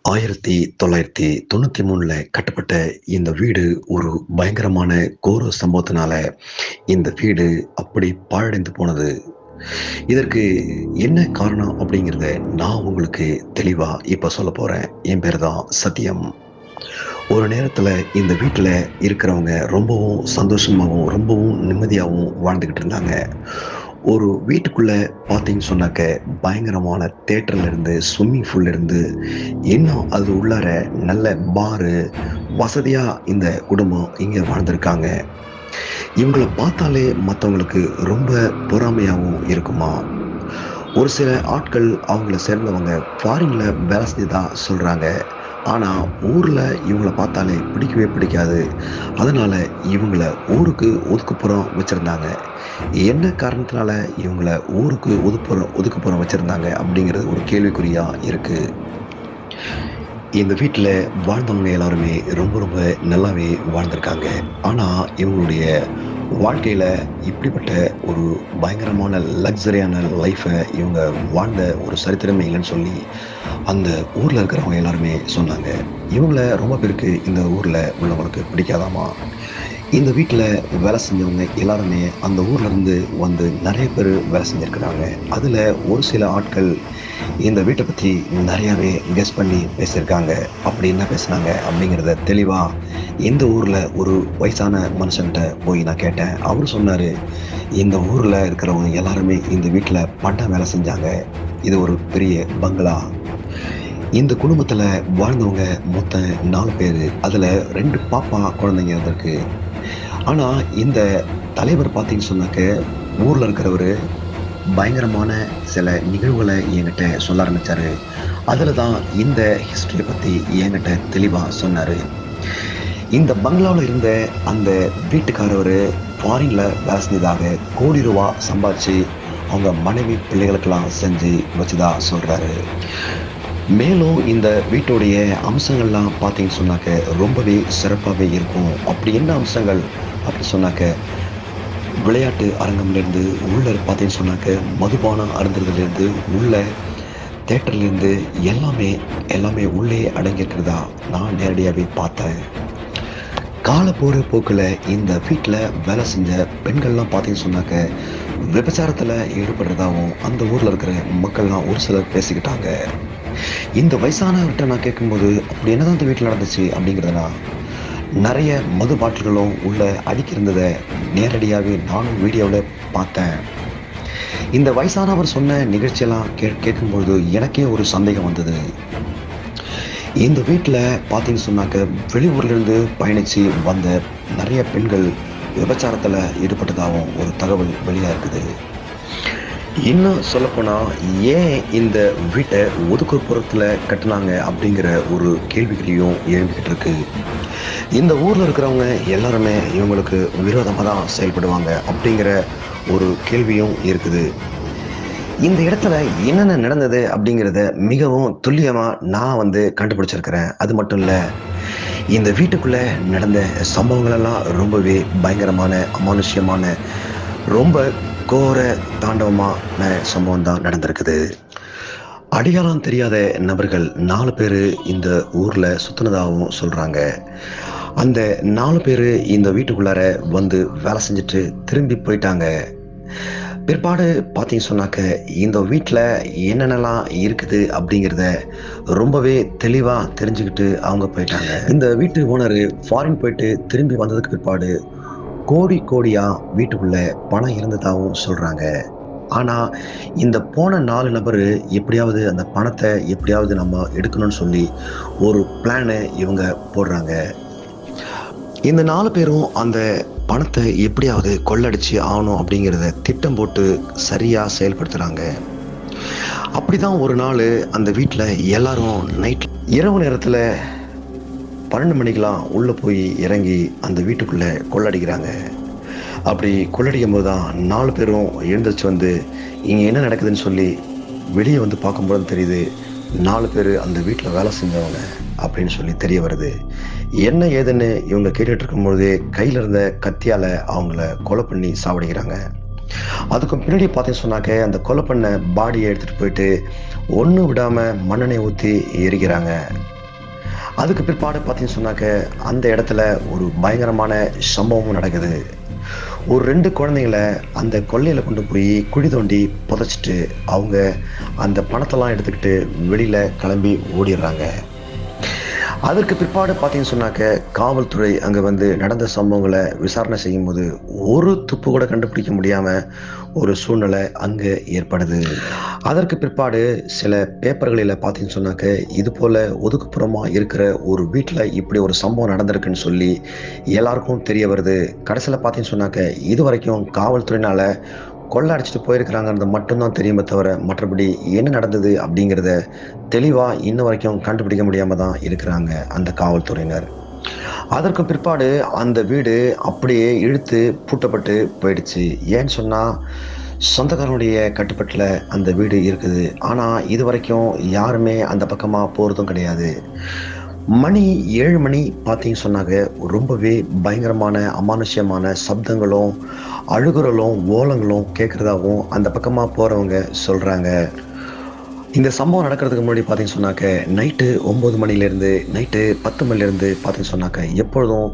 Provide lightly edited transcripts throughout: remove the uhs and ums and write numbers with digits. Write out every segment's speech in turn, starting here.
1993ல கட்டப்பட்ட இந்த வீடு ஒரு பயங்கரமான கோர சம்பவத்தினால இந்த வீடு அப்படி பாழடைந்து போனது. இதற்கு என்ன காரணம் அப்படிங்கிறத நான் உங்களுக்கு தெளிவா இப்ப சொல்லப் போறேன். என் பேரு தான் சத்யம். ஒரு நேரத்துல இந்த வீட்டுல இருக்கிறவங்க ரொம்பவும் சந்தோஷமாவும், ரொம்பவும் நிம்மதியாவும் வாழ்ந்துகிட்டு இருந்தாங்க. ஒரு வீட்டுக்குள்ள பார்த்தீங்கன்னு சொன்னாக்க, பயங்கரமான தியேட்டர்ல இருந்து, ஸ்விம்மிங் பூல்ல இருந்து, இன்னும் அது உள்ளார நல்ல பாரு, வசதியா இந்த குடும்பம் இங்க வாழ்ந்திருக்காங்க. இவங்கள பார்த்தாலே மத்தவங்களுக்கு ரொம்ப பொறாமையாவும் இருக்குமாம். ஒரு சில ஆட்கள் அவங்கள சேர்ந்தவங்க ஃபாரின்ல வேலை செஞ்சதா சொல்றாங்க. ஆனா ஊர்ல இவங்கள பார்த்தாலே பிடிக்கவே பிடிக்காது. அதனால இவங்கள ஊருக்கு ஒதுக்குப்புறம் வச்சிருந்தாங்க. என்ன காரணத்தினால இவங்கள ஊருக்கு ஒதுக்குப்புறம் வச்சிருந்தாங்க அப்படிங்கிறது ஒரு கேள்விக்குறியா இருக்கு. இந்த வீட்டுல வாழ்ந்தவங்க எல்லாருமே ரொம்ப ரொம்ப நல்லாவே வாழ்ந்திருக்காங்க. ஆனா இவங்களுடைய வாழ்க்கையில இப்படிப்பட்ட ஒரு பயங்கரமான லக்ஸரியான லைஃபை இவங்க வாழ்ந்த ஒரு சரித்திரமே இல்லைன்னு சொல்லி அந்த ஊர்ல இருக்கிறவங்க எல்லாருமே சொன்னாங்க. இவங்கள ரொம்ப பேருக்கு இந்த ஊர்ல உள்ளவங்களுக்கு பிடிக்காதாமா. இந்த வீட்டில் வேலை செஞ்சவங்க எல்லாருமே அந்த ஊர்ல இருந்து வந்து நிறைய பேர் வேலை செஞ்சிருக்கிறாங்க. அதுல ஒரு சில ஆட்கள் இந்த வீட்டை பத்தி நிறையவே கெஸ் பண்ணி பேசியிருக்காங்க. அப்படி என்ன பேசுனாங்க அப்படிங்கிறத தெளிவா இந்த ஊர்ல ஒரு வயசான மனுஷன்கிட்ட போய் நான் கேட்டேன். அவர் சொன்னாரு, இந்த ஊர்ல இருக்கிறவங்க எல்லாருமே இந்த வீட்டுல பண்ண வேலை செஞ்சாங்க. இது ஒரு பெரிய பங்களா. இந்த குடும்பத்துல வாழ்ந்தவங்க மொத்தம் 4 பேரு. அதுல 2 பாப்பா குழந்தைங்க இருந்திருக்கு. ஆனா இந்த தலைவர் பார்த்தீங்கன்னு சொன்னாக்க, ஊர்ல இருக்கிறவரு பயங்கரமான சில நிகழ்வுகளை என்கிட்ட சொல்ல ஆரம்பிச்சாரு. அதுல தான் இந்த ஹிஸ்டரியை பத்தி என்கிட்ட தெளிவா சொன்னாரு. இந்த பங்களாவில் இருந்த அந்த வீட்டுக்காரவர் ஃபாரின்ல வேலை செஞ்சதாக கோடி ரூபா சம்பாதிச்சு அவங்க மனைவி பிள்ளைகளுக்கெல்லாம் செஞ்சு வச்சுதா சொல்றாரு. மேலும் இந்த வீட்டுடைய அம்சங்கள்லாம் பார்த்தீங்கன்னு சொன்னாக்க ரொம்பவே சிறப்பாகவே இருக்கும். அப்படி என்ன அம்சங்கள் அப்படி சொன்னாக்க, விளையாட்டு அரங்கம்லேருந்து உள்ள பார்த்தீங்கன்னு சொன்னாக்க மதுபானம் அருந்துறதுலேருந்து உள்ள தேட்டர்லேருந்து எல்லாமே எல்லாமே உள்ளே அடங்கியிருக்கிறதா நான் நேரடியாகவே பார்த்தேன். கால போகிற போக்கில் இந்த வீட்டில் வேலை செஞ்ச பெண்கள்லாம் பார்த்தீங்கன்னு சொன்னாக்க விபச்சாரத்தில் ஈடுபடுறதாகவும் அந்த ஊரில் இருக்கிற மக்கள்லாம் ஒரு சிலர் பேசிக்கிட்டாங்க. இந்த வயசானவர்கிட்ட நான் கேட்கும்போது அப்படி என்னதான் இந்த வீட்டில் நடந்துச்சு அப்படிங்கிறதுனா, நிறைய மது பாட்டில்களும் உள்ள அடுக்கி இருந்ததை நேரடியாகவே நானும் வீடியோவில் பார்த்தேன். இந்த வயசானவர் சொன்ன நிகழ்ச்சியெல்லாம் கேட்கும்போது எனக்கே ஒரு சந்தேகம் வந்தது. இந்த வீட்டில் பார்த்தீங்கன்னு சொன்னாக்க வெளியூர்லேருந்து பயணித்து வந்த நிறைய பெண்கள் விபச்சாரத்தில் ஈடுபட்டதாகவும் ஒரு தகவல் வெளியாக இருக்குது. இன்னும் சொல்லப்போனால், ஏன் இந்த வீட்டை ஒதுக்குப்புறத்தில் கட்டினாங்க அப்படிங்கிற ஒரு கேள்விகளையும் எழுப்பிக்கிட்டு இருக்கு. இந்த ஊரில் இருக்கிறவங்க எல்லாருமே இவங்களுக்கு விரோதமாக தான் செயல்படுவாங்க அப்படிங்கிற ஒரு கேள்வியும் இருக்குது. இந்த இடத்துல என்னென்ன நடந்தது அப்படிங்கிறத மிகவும் துல்லியமாக நான் கண்டுபிடிச்சிருக்கிறேன். அது மட்டும் இல்லை, இந்த வீட்டுக்குள்ளே நடந்த சம்பவங்களெல்லாம் ரொம்பவே பயங்கரமான, அமானுஷ்யமான, ரொம்ப கோர தாண்டவமான சம்பவம் தான் நடந்திருக்குது. அடையாளம் தெரியாத நபர்கள் 4 பேர் இந்த ஊர்ல சுத்தினதாகவும் சொல்றாங்க. அந்த 4 பேர் இந்த வீட்டுக்குள்ளார வந்து வேலை செஞ்சுட்டு திரும்பி போயிட்டாங்க. பிற்பாடு பார்த்தீங்க சொன்னாக்க, இந்த வீட்டில் என்னென்னலாம் இருக்குது அப்படிங்கிறத ரொம்பவே தெளிவாக தெரிஞ்சுக்கிட்டு அவங்க போயிட்டாங்க. இந்த வீட்டு ஓனரு ஃபாரின் போயிட்டு திரும்பி வந்ததுக்கு பிற்பாடு கோடி கோடியா வீட்டுக்குள்ள பணம் இருந்ததாகவும் சொல்றாங்க. ஆனா இந்த போன 4 நபர் எப்படியாவது அந்த பணத்தை எப்படியாவது நம்ம எடுக்கணும்னு சொல்லி ஒரு பிளானை இவங்க போடுறாங்க. இந்த 4 பேரும் அந்த பணத்தை எப்படியாவது கொள்ளடிச்சு ஆகணும் அப்படிங்கிறத திட்டம் போட்டு சரியா செயல்படுத்துறாங்க. அப்படிதான் ஒரு நாள் அந்த வீட்டில் எல்லாரும் இரவு நேரத்துல 12 மணிக்கெல்லாம் உள்ளே போய் இறங்கி அந்த வீட்டுக்குள்ளே கொள்ளடிக்கிறாங்க. அப்படி கொள்ளடிக்கும் போது தான் 4 பேரும் எழுந்திரிச்சு இங்கே என்ன நடக்குதுன்னு சொல்லி வெளியே பார்க்கும்போது தெரியுது, 4 பேர் அந்த வீட்டில் வேலை செஞ்சவங்க அப்படின்னு சொல்லி தெரிய வருது. என்ன ஏதுன்னு இவங்க கேட்டுட்டு இருக்கும்பொழுதே கையில் இருந்த கத்தியால் அவங்கள கொலை பண்ணி சாவடிக்கிறாங்க. அதுக்கு பின்னாடி பார்த்தீங்கன்னு சொன்னாக்க, அந்த கொலை பண்ண பாடியை எடுத்துகிட்டு போயிட்டு ஒன்று விடாமல் மண்ணெண்ணெய் ஊற்றி எரிக்கிறாங்க. அதுக்கு பிற்பாடு பார்த்தீங்கன்னு சொன்னாக்க அந்த இடத்துல ஒரு பயங்கரமான சம்பவமும் நடக்குது. ஒரு 2 குழந்தைங்கள அந்த கொல்லையில் கொண்டு போய் குழி தோண்டி புதைச்சிட்டு அவங்க அந்த பணத்தெல்லாம் எடுத்துக்கிட்டு வெளியில் கிளம்பி ஓடிடுறாங்க. அதற்கு பிற்பாடு பார்த்தீங்கன்னு சொன்னாக்க காவல்துறை அங்கே வந்து நடந்த சம்பவங்களை விசாரணை செய்யும்போது ஒரு துப்பு கூட கண்டுபிடிக்க முடியாமல் ஒரு சூழ்நிலை அங்கே ஏற்படுது. அதற்கு பிற்பாடு சில பேப்பர்களில் பார்த்தீங்கன்னு சொன்னாக்க இது போல் ஒதுக்குப்புறமாக இருக்கிற ஒரு வீட்டில் இப்படி ஒரு சம்பவம் நடந்திருக்குன்னு சொல்லி எல்லாருக்கும் தெரிய வருது. கடைசியில் பார்த்தீங்கன்னு சொன்னாக்க இது வரைக்கும் காவல்துறையினால் கொள்ளை அடிச்சுட்டு போயிருக்கிறாங்கிறது மட்டும்தான் தெரியுமே தவிர மற்றபடி என்ன நடந்தது அப்படிங்கிறத தெளிவாக இன்ன வரைக்கும் கண்டுபிடிக்க முடியாமல் தான் இருக்கிறாங்க அந்த காவல்துறையினர். அதற்கு பிற்பாடு அந்த வீடு அப்படியே இழுத்து பூட்டப்பட்டு போயிடுச்சு. ஏன்னு சொன்னால் சொந்தக்காரனுடைய கட்டுப்பாட்டில் அந்த வீடு இருக்குது. ஆனால் இது வரைக்கும் யாருமே அந்த பக்கமாக போகிறதும் கிடையாது. மணி 7 மணி பார்த்தீங்கன்னு சொன்னாங்க ரொம்பவே பயங்கரமான அமானுஷ்யமான சப்தங்களும் அழுகுறலும் ஓலங்களும் கேட்குறதாகவும் அந்த பக்கமாக போகிறவங்க சொல்கிறாங்க. இந்த சம்பவம் நடக்கிறதுக்கு முன்னாடி பார்த்தீங்கன்னு சொன்னாக்க நைட்டு 9 மணிலேருந்து நைட்டு 10 மணிலேருந்து பார்த்தீங்கன்னு சொன்னாக்க எப்பொழுதும்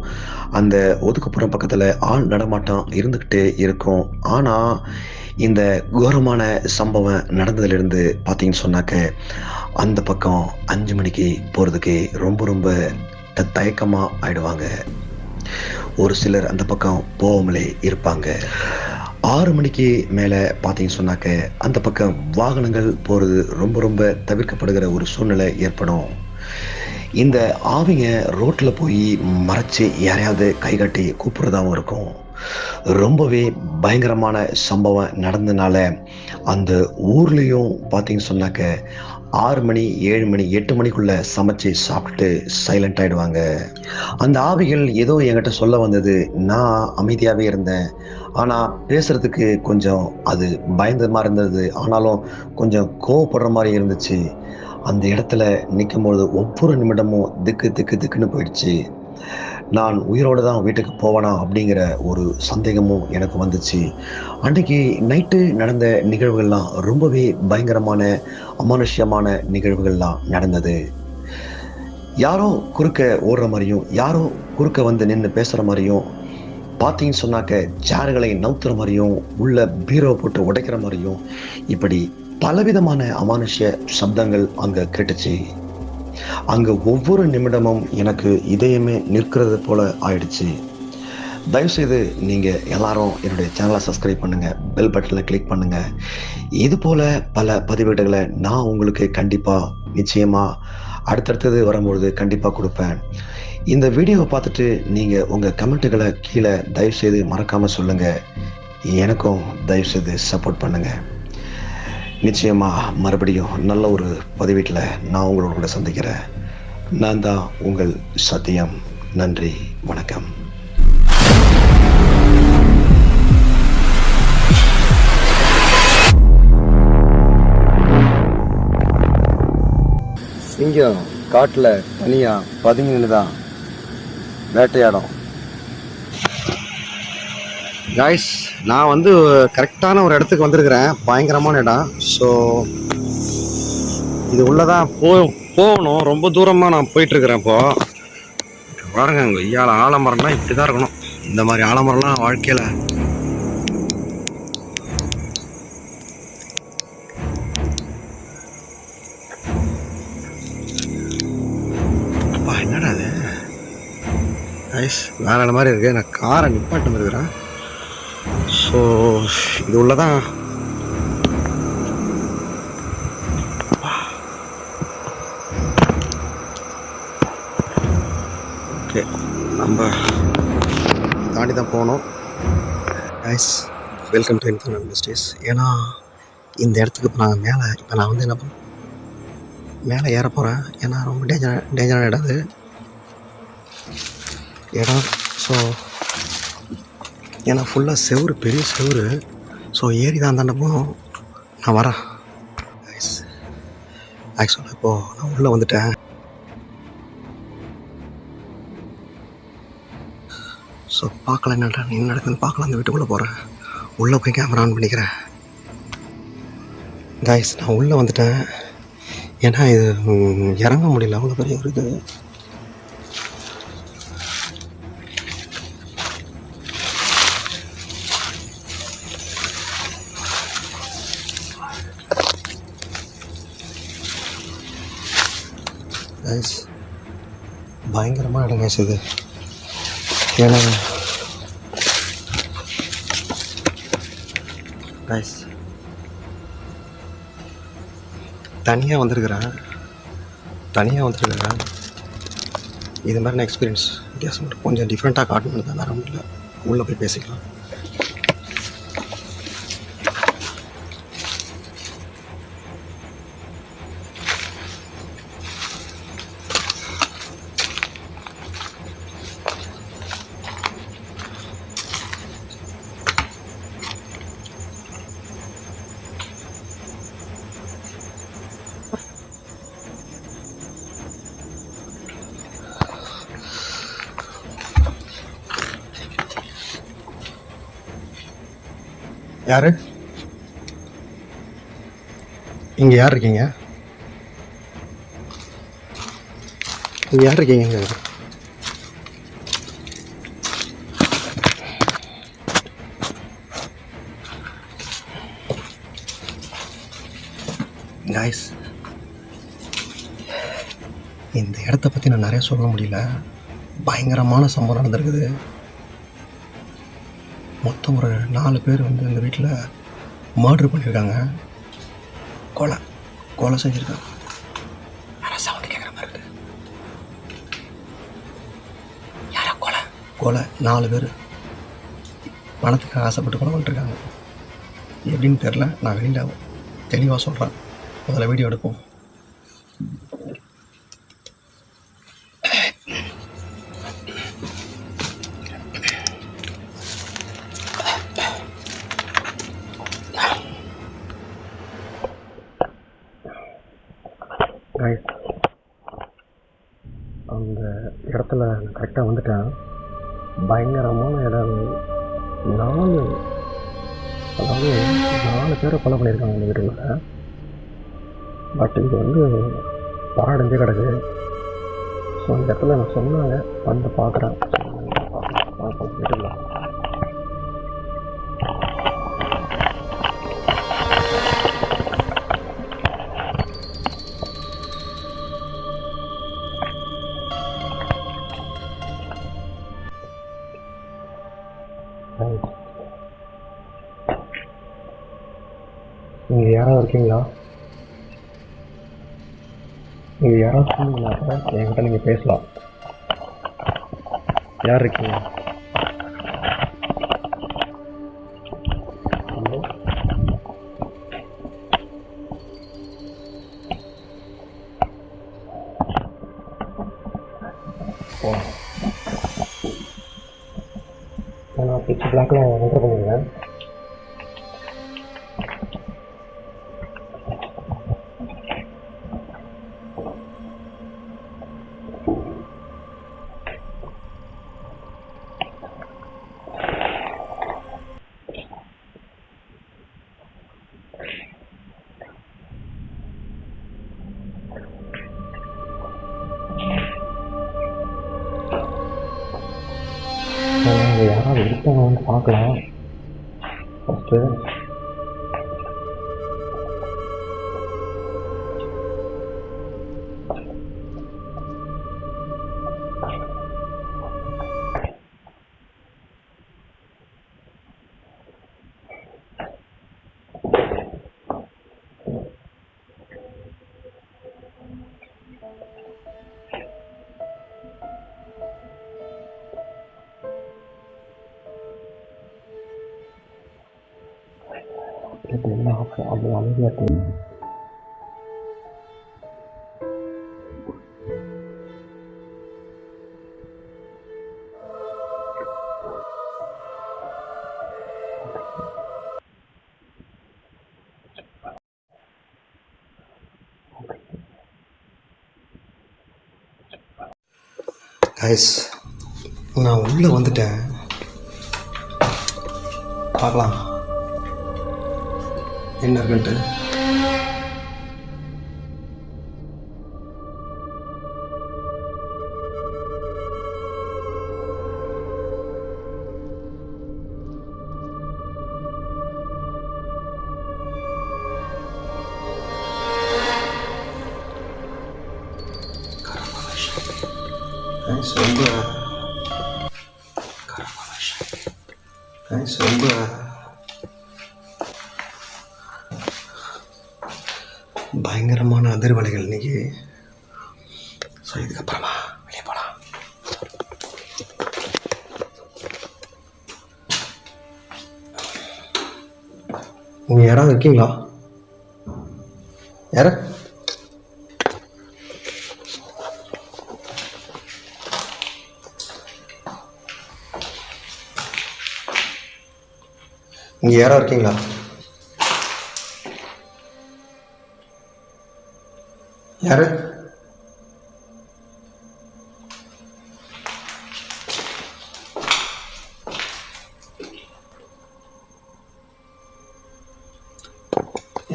அந்த ஒதுக்குப்புறம் பக்கத்தில் ஆள் நடமாட்டம் இருந்துக்கிட்டே இருக்கும். ஆனால் இந்த கோரமான சம்பவம் நடந்ததுலேருந்து பார்த்தீங்கன்னு சொன்னாக்க அந்த பக்கம் 5 மணிக்கு போகிறதுக்கு ரொம்ப தயக்கமாக ஆயிடுவாங்க. ஒரு சிலர் அந்த பக்கம் போகாமலே இருப்பாங்க. 6 மணிக்கு மேலே பார்த்தீங்கன்னு சொன்னாக்க அந்த பக்கம் வாகனங்கள் போகிறது ரொம்ப தவிர்க்கப்படுகிற ஒரு சூழ்நிலை ஏற்படும். இந்த ஆவிங்க ரோட்டில் போய் மறைச்சி யாரையாவது கைகாட்டி கூப்பிட்றதாகவும் இருக்கும். ரொம்பவே பயங்கரமான சம்பவம் நடந்ததுனால அந்த ஊர்லேயும் பார்த்தீங்கன்னு சொன்னாக்க 6 மணி 7 மணி 8 மணிக்குள்ளே சமைச்சு சாப்பிட்டு சைலண்ட் ஆகிடுவாங்க. அந்த ஆவிகள் ஏதோ என்கிட்ட சொல்ல வந்தது. நான் அமைதியாகவே இருந்தேன். ஆனால் பேசுகிறதுக்கு கொஞ்சம் அது பயந்த மாதிரி இருந்தது. ஆனாலும் கொஞ்சம் கோவப்படுற மாதிரி இருந்துச்சு. அந்த இடத்துல நிற்கும்பொழுது ஒவ்வொரு நிமிடமும் திக்குன்னு போயிடுச்சு. நான் உயிரோடு தான் வீட்டுக்கு போவேனா அப்படிங்கிற ஒரு சந்தேகமும் எனக்கு வந்துச்சு. அன்றைக்கி நைட்டு நடந்த நிகழ்வுகள்லாம் ரொம்பவே பயங்கரமான அமானுஷ்யமான நிகழ்வுகள்லாம் நடந்தது. யாரோ குறுக்க ஓடுற மாதிரியும் யாரோ குறுக்க வந்து நின்று பேசுகிற மாதிரியும் பார்த்தீங்கன்னு சொன்னாக்க சேர்களை நவுத்துற மாதிரியும் உள்ள பீரோ போட்டு உடைக்கிற மாதிரியும் இப்படி பலவிதமான அமானுஷ்ய சப்தங்கள் அங்கே கேட்டுச்சு. அங்கே ஒவ்வொரு நிமிடமும் எனக்கு இதயமே நிற்கிறது போல ஆயிடுச்சு. தயவுசெய்து நீங்கள் எல்லாரும் என்னுடைய சேனலை சப்ஸ்கிரைப் பண்ணுங்கள், பெல் பட்டனில் கிளிக் பண்ணுங்கள். இது போல் பல பதிவேடுகளை நான் உங்களுக்கு கண்டிப்பாக நிச்சயமாக அடுத்தடுத்தது வரும்பொழுது கண்டிப்பாக கொடுப்பேன். இந்த வீடியோவை பார்த்துட்டு நீங்கள் உங்கள் கமெண்ட்டுகளை கீழே தயவுசெய்து மறக்காமல் சொல்லுங்கள். எனக்கும் தயவுசெய்து சப்போர்ட் பண்ணுங்கள். நிச்சயமாக மறுபடியும் நல்ல ஒரு பதிவீட்டில் நான் உங்களோட கூட சந்திக்கிறேன். நான் தான் உங்கள் சத்தியம். நன்றி, வணக்கம். சிங்கம் காட்டில் தனியாக பதுங்கின்னு தான் வேட்டையாடும். காய்ஸ், நான் வந்து கரெக்டான ஒரு இடத்துக்கு வந்திருக்கிறேன். பயங்கரமான இடம். ஸோ இது உள்ளதான் போகணும். ரொம்ப தூரமாக நான் போயிட்டுருக்கிறேன். இப்போது பாருங்க, அங்கே ஐயால ஆலமரம்லாம் இப்படி தான் இருக்கணும். இந்த மாதிரி ஆலமரம்லாம் வாழ்க்கையில் அப்பா என்னடா அது காய்ஸ், வேற இடம் மாதிரி இருக்குது. நான் காரை நிப்பாட்டு இருக்கிறேன். ஸோ இது உள்ளதான். ஓகே, நம்ம தாண்டி தான் போகணும். Guys, welcome to infernal industries. ஏன்னா இந்த இடத்துக்கு இப்போ நான் வந்து என்ன மேலே ஏற போகிறேன். ஏன்னா ரொம்ப டேஞ்சரான இடம் அது இடம். ஸோ ஏன்னா ஃபுல்லாக செவுரு, பெரிய செவுரு. ஸோ ஏறி தான் தாண்ட போகணும். நான் வரேன். ஆக்சுவலாக இப்போது நான் உள்ளே வந்துட்டேன். ஸோ பார்க்கலாம் என்ன நடக்குதுன்னு பார்க்கலாம். அந்த வீட்டுக்குள்ளே போகிறேன். உள்ளே போய் கேமரா ஆன் பண்ணிக்கிறேன். காய்ஸ், நான் உள்ளே வந்துட்டேன். ஏன்னா இது இறங்க முடியல, அவ்வளோ பெரிய ஒரு இது. கைஸ் பயங்கரமாக இடம் கைஸ் இது. ஏன்னா கைஸ் தனியாக வந்திருக்கிறேன். இது மாதிரி நான் எக்ஸ்பீரியன்ஸ் வித்தியாசம் கொஞ்சம் டிஃப்ரெண்ட்டாக காட்டணும் தான், வேறு ஒன்றும் இல்லை. உள்ளே போய் பேசிக்கலாம். யார் இங்கே யார் இருக்கீங்க? இங்கே யார் இருக்கீங்க? இங்கே காய்ஸ் இந்த இடத்த பற்றி நான் நிறைய சொல்ல முடியல. பயங்கரமான சம்பவம் நடந்திருக்குது. மொத்தம் ஒரு 4 பேர் வந்து இந்த வீட்டில் மர்டர் பண்ணியிருக்காங்க. கொலை செஞ்சுருக்காங்க. யாரா சவுண்டு கேட்குற மாதிரி இருக்குது. யாரா கொலை 4 பேர் பணத்துக்கு ஆசைப்பட்டு கொலை பண்ணிட்டுருக்காங்க. எப்படின்னு தெரில. நான் வெளியில் தெளிவாக சொல்கிறேன். முதல்ல வீடியோ எடுப்போம். அந்த இடத்துல கரெக்டாக வந்துட்டேன். பயங்கரமான இடம். 4 பேரை கொலை பண்ணியிருக்காங்க இந்த வீட்டுக்குள்ள. பட் இது வந்து பாடஞ்சே கிடக்கு. ஸோ இந்த இடத்துல நான் சொன்னாங்க வந்து பார்க்குறேன். வீட்டுக்குள்ள நீங்கள் யாராவது இருக்கீங்களா? நீங்கள் யாராவது சொன்னீங்கன்னாக்கா என்கிட்ட நீங்கள் பேசலாம். யார் இருக்கீங்க? ஹலோ, நான் பிச்சு பிளாக்ல என்ட்ரு பண்ணிடுவேன். யாராவது இருப்பாங்க வந்து பார்க்கலாம். First itu enak, ambil lihat nih. Guys, நான் உள்ளே வந்துட்டேன். பார்க்கலாம் என்ன இருக்குன்ட்டு. கைஸ் ரொம்ப கைஸ் ரொம்ப பயங்கரமான அதிர்வலைகள் இன்னைக்கு. ஸோ இதுக்கப்புறமா வெளியே போகலாம். நீங்கள் யாராவது இருக்கீங்களா? யார்? இங்கே யாராவது இருக்கீங்களா? யாரு?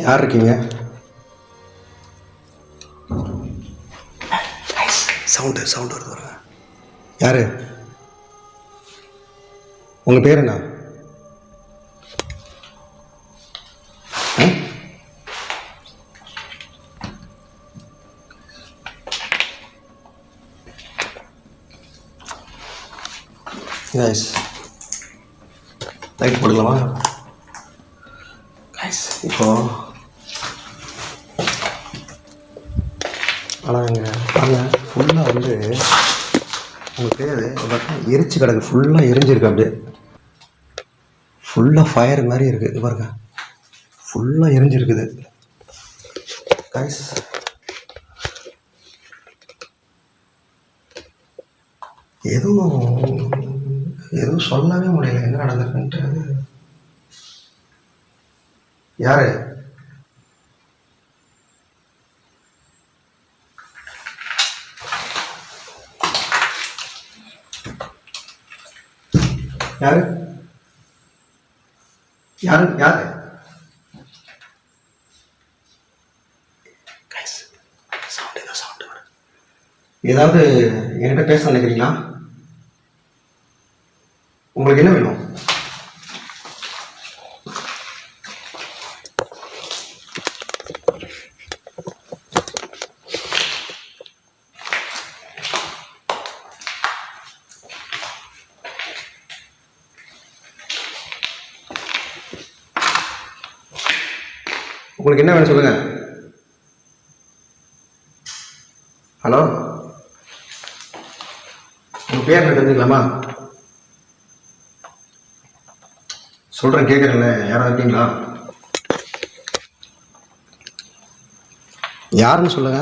யார் இருக்கீங்க? சவுண்டு வருது பாருங்க. யாரு? உங்கள் பேர் என்ன? கைஸ் லைட் போடலாமா? கைஸ் இப்போ ஆனால் இங்கே பாருங்க, ஃபுல்லாக வந்து உங்களுக்கு தெரியாது, எரிச்சு கிடக்கு, ஃபுல்லாக எரிஞ்சிருக்கு, அப்படியே ஃபுல்லாக ஃபயர் மாதிரி இருக்குது பாருங்க, ஃபுல்லாக எரிஞ்சிருக்குது கைஸ். எதுவும் சொல்லவே முடியல என்ன நடந்திருக்குன்ட்டு. யாரு? யாரு? யாரு? யாரு? ஏதாவது என்கிட்ட பேச நினைக்கிறீங்களா? உங்களுக்கு என்ன வேணும்? உங்களுக்கு என்ன வேணும் சொல்லுங்க. ஹலோ, உங்கள் பேர் என்ன தெரிஞ்சுக்கலாமா? சொல்கிறேன், கேட்குறேன்ல, யாராவது இருக்கீங்களா? யாருன்னு சொல்லுங்க.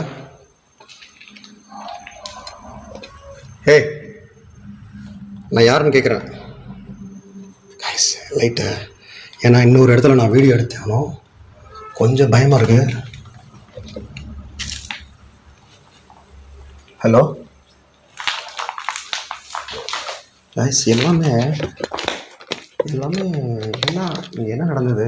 ஏய், நான் யாருன்னு கேட்குறேன். லைட்டு, ஏன்னா இன்னொரு இடத்துல நான் வீடியோ எடுத்தாலும் கொஞ்சம் பயமாக இருக்கு. ஹலோ கைஸ், எல்லாமே என்ன இங்கே என்ன நடந்தது?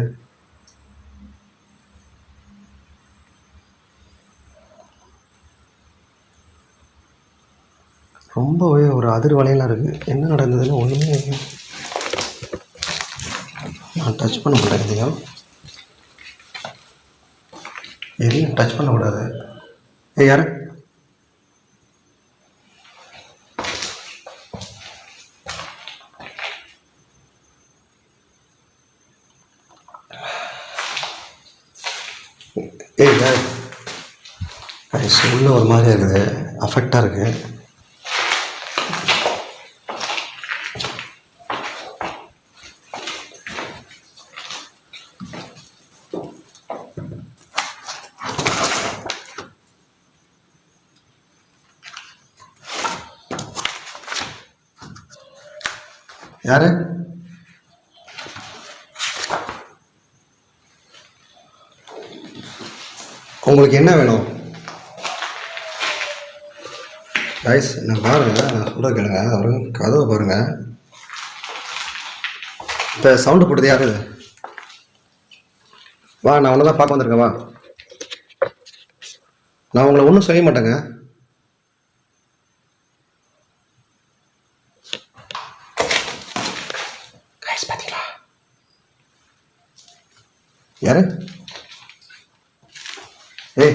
ரொம்பவே ஒரு அதிர்வலையெல்லாம் இருக்குது. என்ன நடந்ததுன்னு ஒன்றுமே நான் டச் பண்ண மாட்டேன். எதையும் டச் பண்ணக்கூடாது. யார்? யார்? உள்ள ஒரு மாதிரியா இருக்குது, அஃபெக்டாக இருக்குது. யாரு? உங்களுக்கு என்ன வேணும்? கைஸ், நான் பாருங்க, நான் சொல்கிற கேளுங்க. அவருங்க கதவை பாருங்க. இப்போ சவுண்டு போட்டது யாரு? வா, நான் ஒன்று தான் பார்க்க வந்திருக்கேன். வா, நான் உங்களை ஒன்றும் செய்ய மாட்டேங்க. கைஸ், பார்த்தீங்களா? யாரு? ஏய்,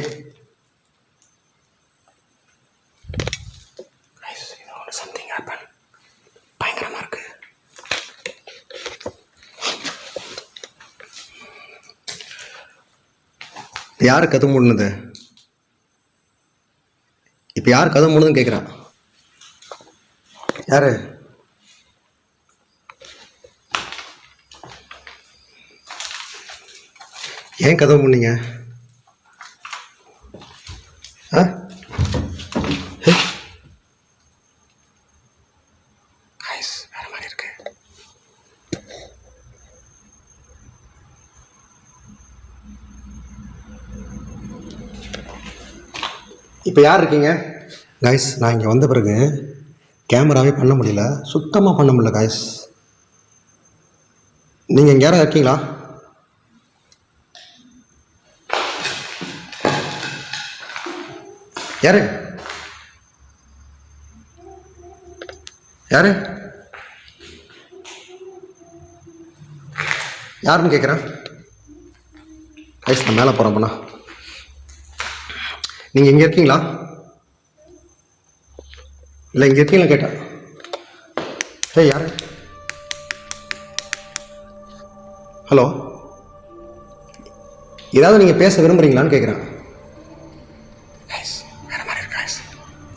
யார் கதவு மூடுனது? இப்போ யார் கதவு மூடுதுன்னு கேட்குறான். யாரு? ஏன் கதவு மூடுனீங்க? ஆ? வேற மாதிரி இருக்கு. இப்போ யார் இருக்கீங்க? காய்ஸ், நான் இங்கே வந்த பிறகு கேமராவே பண்ண முடியல, சுத்தமாக பண்ண முடியல காய்ஸ். நீங்கள் இங்கே யாராவது இருக்கீங்களா? யாரு? யாரு யாருன்னு கேட்குறேன். கைஸ், நான் மேலே போகிறேன். போனா நீங்கள் இங்கே இருக்கீங்களா? இல்லை, இங்கே இருக்கீங்களா கேட்டேன். ஏய், யாரு? ஹலோ, ஏதாவது நீங்கள் பேச விரும்புகிறீங்களான்னு கேட்குறேன். வேற மாதிரி இருக்கா?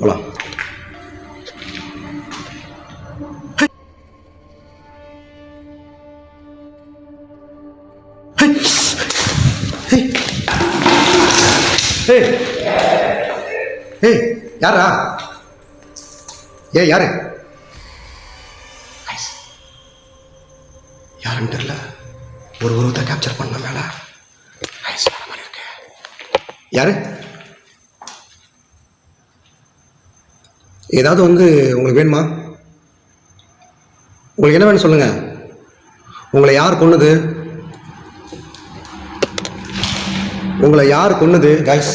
போலாம். யாரா? யாரு? யாருன்னு தெரியல. ஒரு உருவத்தை கேப்சர் பண்ண மேல மாதிரி இருக்கு. யாரு? ஏதாவது உங்களுக்கு வேணுமா? உங்களுக்கு என்ன வேணும் சொல்லுங்க. உங்களை யார் கொன்னது? உங்களை யார் கொன்னது? கைஸ்,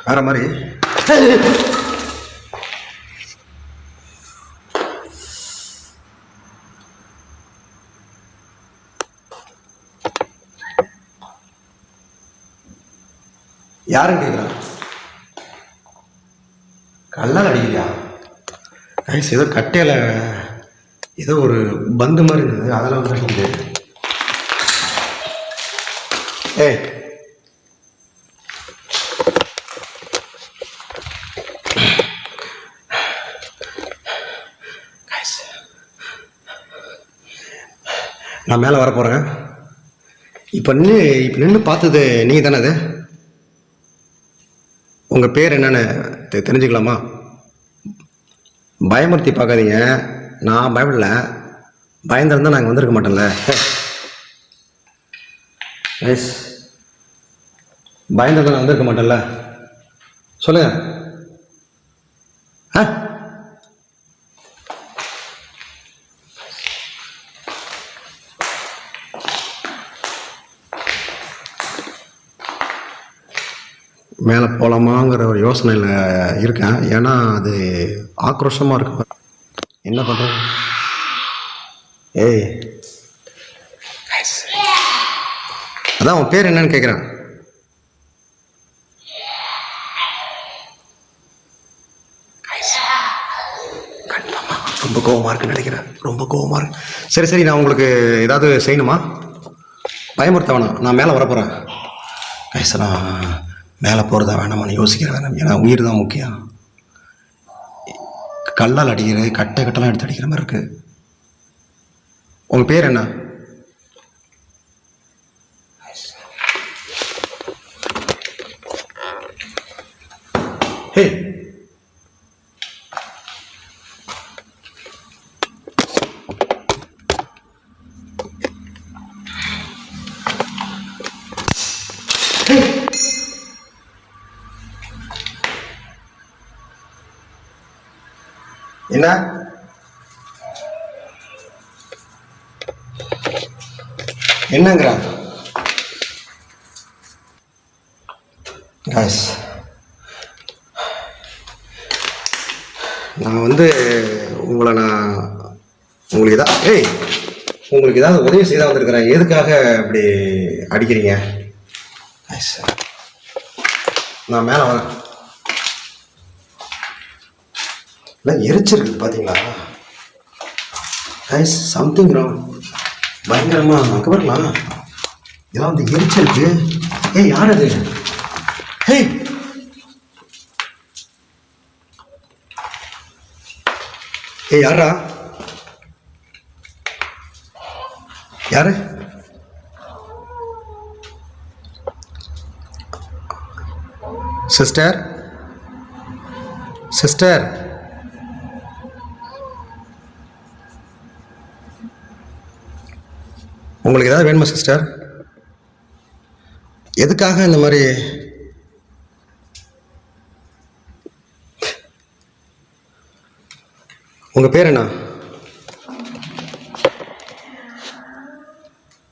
வேற மாதிரி. யாருன்னு கேட்குறான். கல்லால் அடிக்கிறியா? கைஸ், ஏதோ கட்டையில் ஏதோ ஒரு பந்து மாதிரி இருந்தது, அதெல்லாம் அடிக்குது. ஏய், நான் மேலே வர போகிறேன். இப்போ நின்று பார்த்தது நீங்கள் தானே? அது உங்கள் பேர் என்னன்னு தெரிஞ்சுக்கலாமா? பயமுறுத்தி பார்க்காதீங்க. நான் பயப்படல. பயந்திருந்தால் நாங்கள் வந்திருக்க மாட்டோம்ல. எஸ், பயந்திருந்தால் நான் வந்திருக்க மாட்டேன்ல. சொல்லுங்க. ஆ, மேலே போகலாமாங்கிற ஒரு யோசனையில் இருக்கேன். ஏன்னா அது ஆக்ரோஷமாக இருக்கு. என்ன பண்ணுறது? ஏய், அதான் உன் பேர் என்னன்னு கேட்குறேன். ரொம்ப கோவமாக இருக்குன்னு நினைக்கிறேன். ரொம்ப கோவமாக இருக்கு. சரி, நான் உங்களுக்கு ஏதாவது செய்யணுமா? பயமுறுத்த வேணாம். நான் மேலே வரப்போகிறேன். கைஸ், நான் மேலே போகிறதா வேணாமான்னு யோசிக்கிறேன். ஏன்னா உயிர் தான் முக்கியம். கல்லால் அடிக்கிற கட்டெல்லாம் எடுத்து அடிக்கிற மாதிரி இருக்கு. உங்கள் பேர் என்ன? ஹே, என்ன? என்னங்கிற? காய்ஸ், நான் உங்களுக்கு ஏதாவது உதவி செய்தா வந்திருக்கிறேன். எதுக்காக இப்படி அடிக்கிறீங்க? காய்ஸ், நான் மேலே வரேன். இல்லை, எரிச்சிருக்கு பார்த்தீங்களா? Guys, something wrong. பயங்கரமாக அங்கே வரலாம். இதெல்லாம் வந்து எரிச்சிருக்கு. ஏய் யார் அது? ஹேய் ஏய் யாரா? யாரு? சிஸ்டர் சிஸ்டர் உங்களுக்கு ஏதாவது வேணுமா சிஸ்டர்? எதுக்காக இந்த மாதிரி? உங்கள் பேர் என்ன?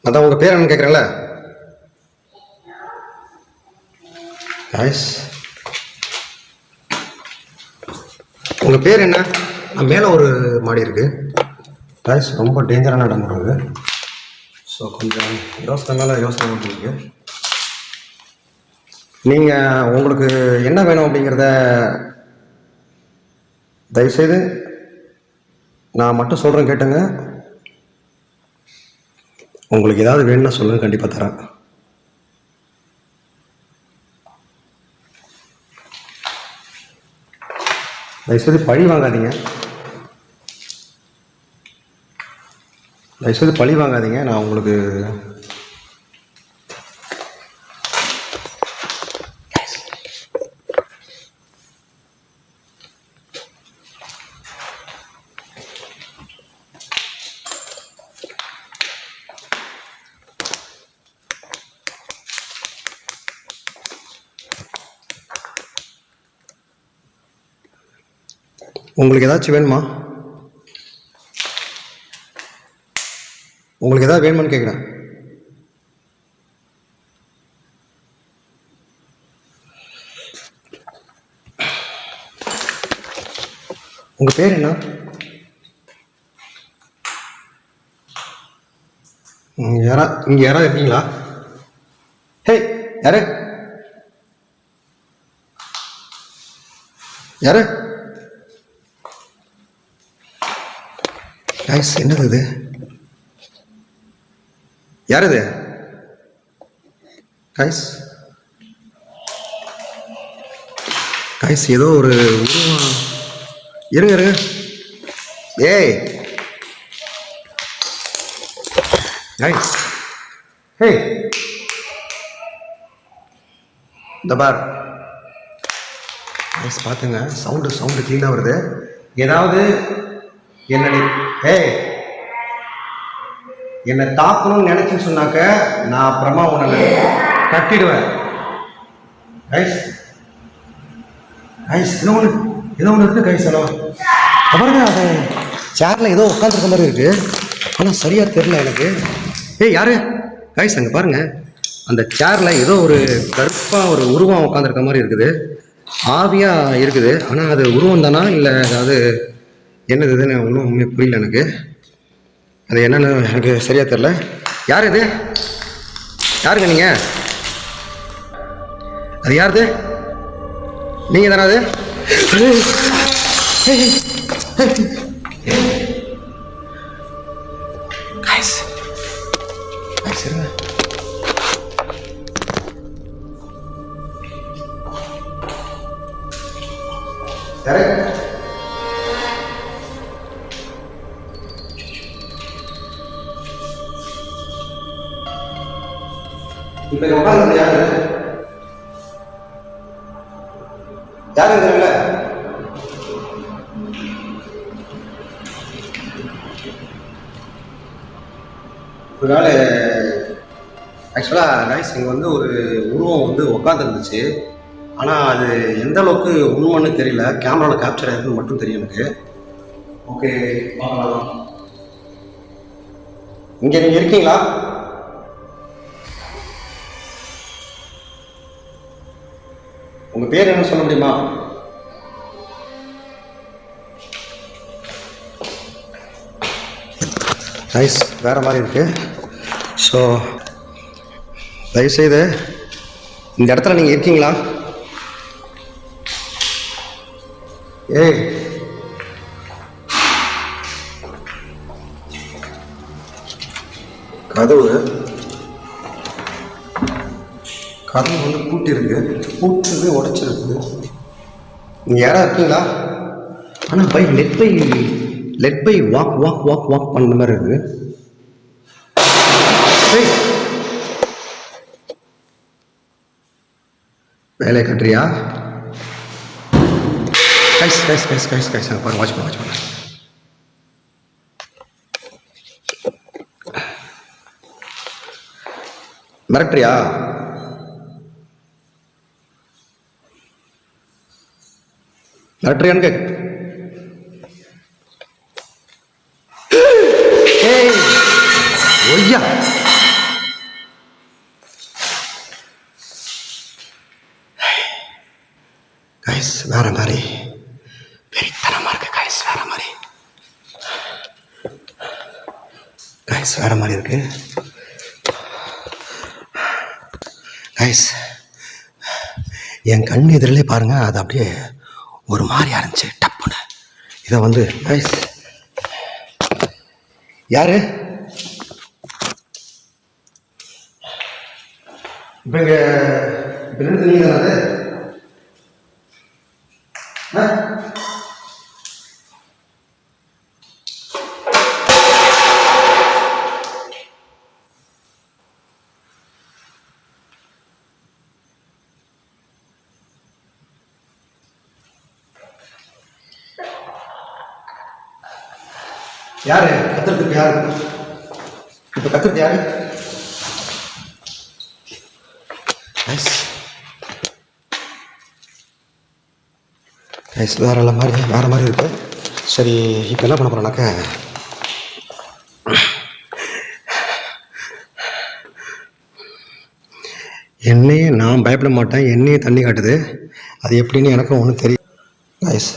அதான் உங்கள் பேர் என்னன்னு கேட்குறேன்ல. உங்கள் பேர் என்ன? மேலே ஒரு மாடி இருக்குது. ரொம்ப டேஞ்சரான இடம் போடுறது. ஸோ கொஞ்சம் யோசனை மேலே யோசனை பண்ணுறீங்க. நீங்கள் உங்களுக்கு என்ன வேணும் அப்படிங்கிறத தயவுசெய்து நான் மட்டும் சொல்கிறேன், கேட்டுங்க. உங்களுக்கு ஏதாவது வேணும்னா சொல்லுங்கள், கண்டிப்பாக தரேன். தயவுசெய்து பழி வாங்காதீங்க. தயவுசெய்து பழி வாங்காதீங்க. நான் உங்களுக்கு உங்களுக்கு ஏதாச்சும் வேணுமா? உங்களுக்கு ஏதாவது வேணுமான்னு கேட்குறேன். உங்கள் பேர் என்ன? இங்கே யாராவது இருக்கீங்களா? ஹே யாரு? யாரு? என்னது இது? யார் இது? ஏதோ ஒரு உருவம். இருங்க. ஏய் ஹே இந்த பார். பார்த்துங்க, சவுண்டு க்ளீனாக வருது. ஏதாவது என்னை தாக்கணும்னு நினைச்சுன்னு சொன்னாக்க நான் அப்புறமா உன்னை கட்டிடுவேன். ஏதோ ஒன்று இருக்கு பாருங்க. அது சேரில் ஏதோ உட்காந்துருக்க மாதிரி இருக்கு, ஆனால் சரியாக தெரியல எனக்கு. யாரு? அங்கே பாருங்க, அந்த சேரில் ஏதோ ஒரு கருப்பாக ஒரு உருவம் உட்காந்துருக்க மாதிரி இருக்குது. ஆவியாக இருக்குது, ஆனால் அது உருவம் தானா இல்லை அதாவது என்னதுன்னு ஒன்றும் புரியல எனக்கு. அது என்னன்னு எனக்கு சரியாக தெரில. யார் இது? யாருங்க நீங்கள்? அது யாருது? நீங்கள் தானே அது? யாரு? இப்ப உட்கார்ந்து யாரு? தெரியல. ஒருவேளை ஆக்சுவலாக கைஸ் இங்கே வந்து ஒரு உருவம் வந்து உட்காந்துருந்துச்சு. ஆனால் அது எந்த அளவுக்கு உண்மைன்னு தெரியல. கேமராவில் கேப்சர் ஆயிருக்குன்னு மட்டும் தெரியும் எனக்கு. ஓகே, பார்க்கலாம். இங்கே நீங்கள் இருக்கீங்களா? உங்கள் பேர் என்ன சொல்ல முடியுமா? நைஸ், வேறு மாதிரி இருக்குது. ஸோ தயவுசெய்து இந்த இடத்துல நீங்கள் இருக்கீங்களா? ஏய் கதவு கதவு வந்து பூட்டி இருக்கு, பூட்டுறது உடைச்சிருக்குது. நீங்கள் யாராக இருக்கீங்களா? ஆனால் பை லெட் பை வாக் வாக் வாக் வாக் பண்ண மாதிரி இருக்குது. வேலையை கட்டுறியா? கைஸ் பாருங்க, வாட்ச் பண்ண மிரட்டுறியா? மிரட்டுறியான்னு கேட்க. ஒய்யா கைஸ் வேற மாதிரி வெறித்தனமா இருக்கு. கைஸ் வேற மாதிரி இருக்கு. கைஸ் என் கண் எதிரிலே பாருங்க, அது அப்படியே ஒரு மாதிரி இருந்துச்சு டப்புன்னு. இதை வந்து கைஸ் யாரு இப்போ இங்கே இப்போ நின்று நீங்க தானே? யாரு கத்துறதுக்கு? யாரு இப்ப கத்துறது? யாரு? வேற மாதிரி இருக்கு. சரி, இப்போ என்ன பண்ண போறோம்னாக்க, என்னையே நான் பயப்பட மாட்டேன், என்னையே தண்ணி காட்டுது. அது எப்படின்னு எனக்கும் ஒன்றும் தெரியும். கைஸ்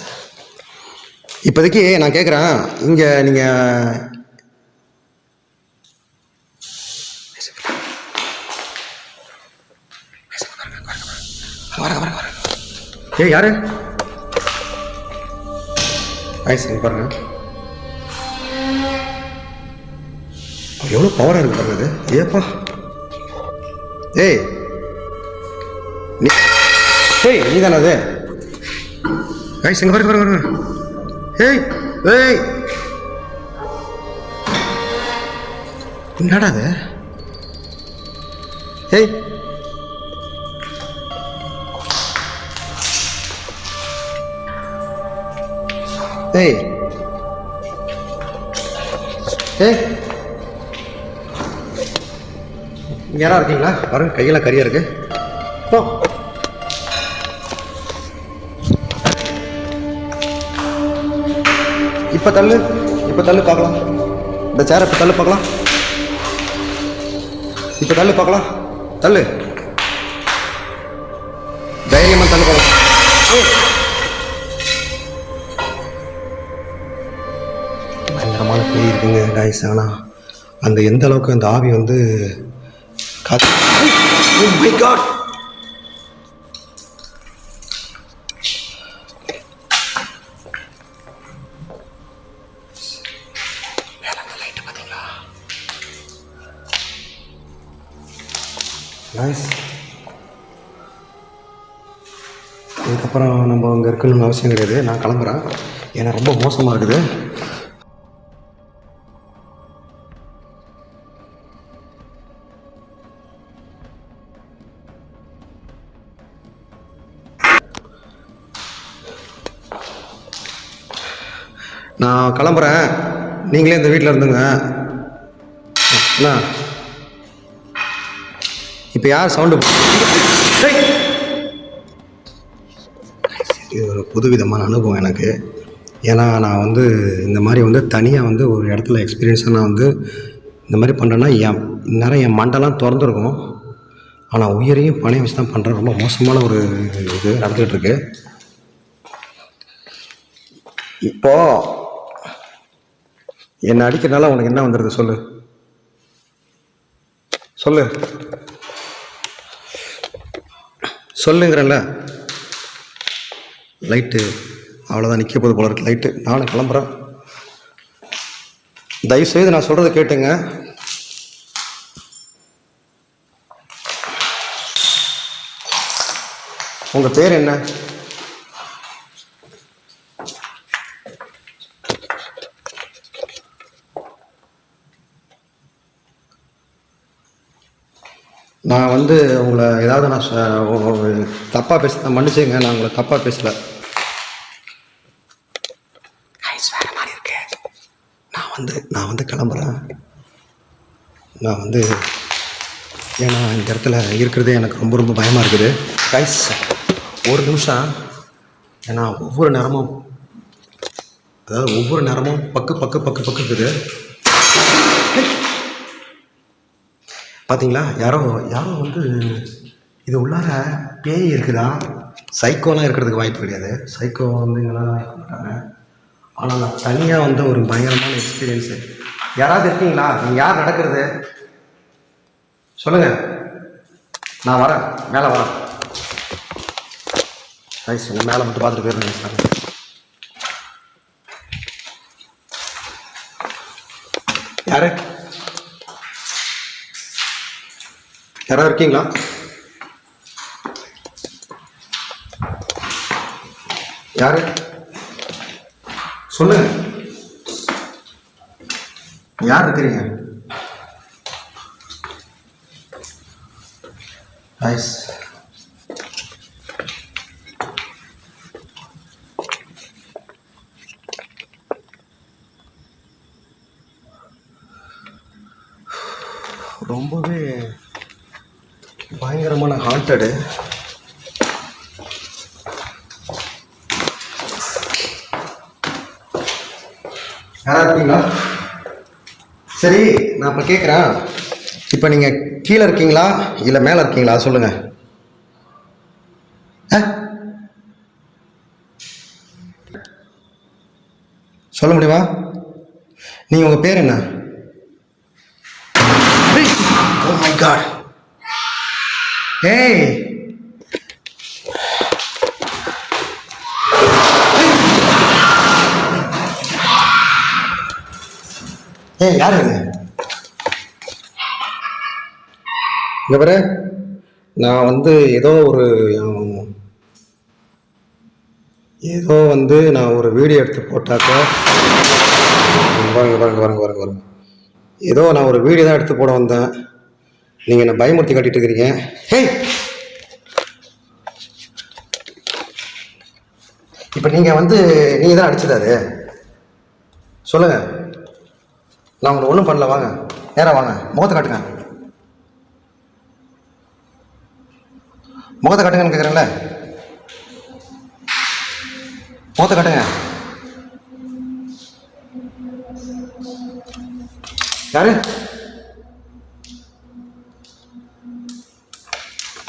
இப்போதைக்கு நான் கேட்குறேன், இங்கே நீங்கள் வர யாரு? கைஸ் இங்கே பாருங்க, எவ்வளோ பவராக இருக்கு பாருங்க. அது ஏப்பா, நீ தானே அது? கைஸ் இங்கே பாருங்க. என்னடா அது? இங்க யாரா இருக்கீங்களா? பாருங்க, கையெல்லாம் கரியா இருக்கு. இப்ப தள்ளு பார்க்கலாம். இந்த சேரை இப்ப தள்ளு பார்க்கலாம். தள்ளு தைரியமா தள்ளு பார்க்கலாம். பயங்கரமான பேய் இருக்குங்க கைஸ். ஆனா அந்த எந்த அளவுக்கு அந்த ஆவி வந்து Oh my God! இதுக்கப்புறம் நம்ம அங்கே இருக்கணும்னு அவசியம் கிடையாது. நான் கிளம்புறேன், ஏன்னா ரொம்ப மோசமாக இருக்குது. நான் கிளம்புறேன், நீங்களே இந்த வீட்டில் இருந்துங்க. என்ன இப்போ யார் சவுண்டு? இது ஒரு புதுவிதமான அனுபவம் எனக்கு. ஏன்னா நான் வந்து இந்த மாதிரி வந்து தனியாக வந்து ஒரு இடத்துல எக்ஸ்பீரியன்ஸாக நான் வந்து இந்த மாதிரி பண்ணுறேன்னா என் மண்டெல்லாம் திறந்துருக்கும். ஆனால் உயிரையும் பணையம் வச்சு தான் பண்ணுறேன். ரொம்ப மோசமான ஒரு இது நடந்துகிட்ருக்கு. இப்போது என்னை அடிக்கிறதுனால உனக்கு என்ன வந்துடுது? சொல்லுங்கிறேன்ல. லைட்டு அவ்வளோதான், நிற்க போது போல இருக்கு லைட்டு. நானும் கிளம்புறேன். தயவுசெய்து நான் சொல்கிறத கேட்டுங்க. உங்கள் பேர் என்ன? நான் வந்து உங்களை ஏதாவது நான் தப்பாக மன்னிச்சுங்க, நான் உங்களை தப்பாக பேசலை. வேறு மாதிரி இருக்கு. நான் வந்து கிளம்புறேன். நான் வந்து ஏன்னா இந்த இடத்துல இருக்கிறதே எனக்கு ரொம்ப ரொம்ப பயமாக இருக்குது. கைஸ் ஒரு நிமிஷம். ஏன்னா ஒவ்வொரு நேரமும் பக்கு இருக்குது. பார்த்தீங்களா? யாரோ வந்து இது உள்ளார பேய் இருக்குதா, சைக்கோலாம் இருக்கிறதுக்கு வாய்ப்பு கிடையாது. சைக்கோ வந்து இங்கெல்லாம் இருக்க மாட்டாங்க. ஆனால் நான் தனியாக வந்து ஒரு பயங்கரமான எக்ஸ்பீரியன்ஸு. யாராவது இருக்கீங்களா? நீங்கள் யார் நடக்கிறது சொல்லுங்கள், நான் வரேன், மேலே வரேன். ரைஸ் என்ன மேலே மட்டும் பார்த்துட்டு போயிருந்தேன் சார். யாரு யாராவது இருக்கீங்களா? யாரு சொல்லுங்க, யார் இருக்கிறீங்க? நைஸ். ரொம்பவே பயங்கரமான ஹாண்டடு. யாராக இருக்கீங்களா? சரி, நான் இப்போ கேட்குறேன். இப்போ நீங்கள் கீழே இருக்கீங்களா இல்லை மேலே இருக்கீங்களா சொல்லுங்கள். சொல்ல முடியுமா? நீங்கள் உங்கள் பேர் என்ன? Oh my God. Hey. ஏய் யார் இது? இங்க பாரு, நான் வந்து ஏதோ வந்து நான் ஒரு வீடியோ எடுத்து போட்டாக்க பாருங்க. ஏதோ நான் ஒரு வீடியோ தான் எடுத்து போட வந்தேன். நீங்கள் என்ன பயமுறுத்தி காட்டிட்டு இருக்கிறீங்க. ஹேய், இப்போ நீங்கள் தான் அடிச்சது அது சொல்லுங்க. நான் உங்களை ஒன்றும் பண்ணல. வாங்க, நேராக வாங்க, முகத்தை காட்டுங்க. முகத்தை காட்டுங்கன்னு கேட்குறேன்ல, முகத்தை காட்டுங்க. யாரு?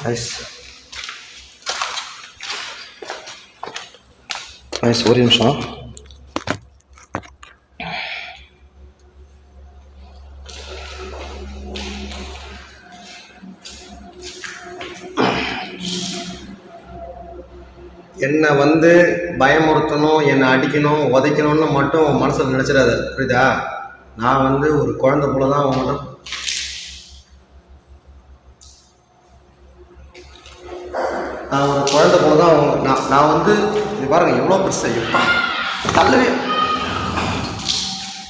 நைஸ். ஒரு நிமிஷம். என்னை பயமுறுத்தணும், என்னை அடிக்கணும், உதைக்கணும்னு மட்டும் மனசில் நினச்சிடாத, புரியுதா? நான் ஒரு குழந்தை போல தான் அவங்கள்ட்ட நான் இது பாருங்க எவ்வளோ பெருசு எப்பா தள்ளவே.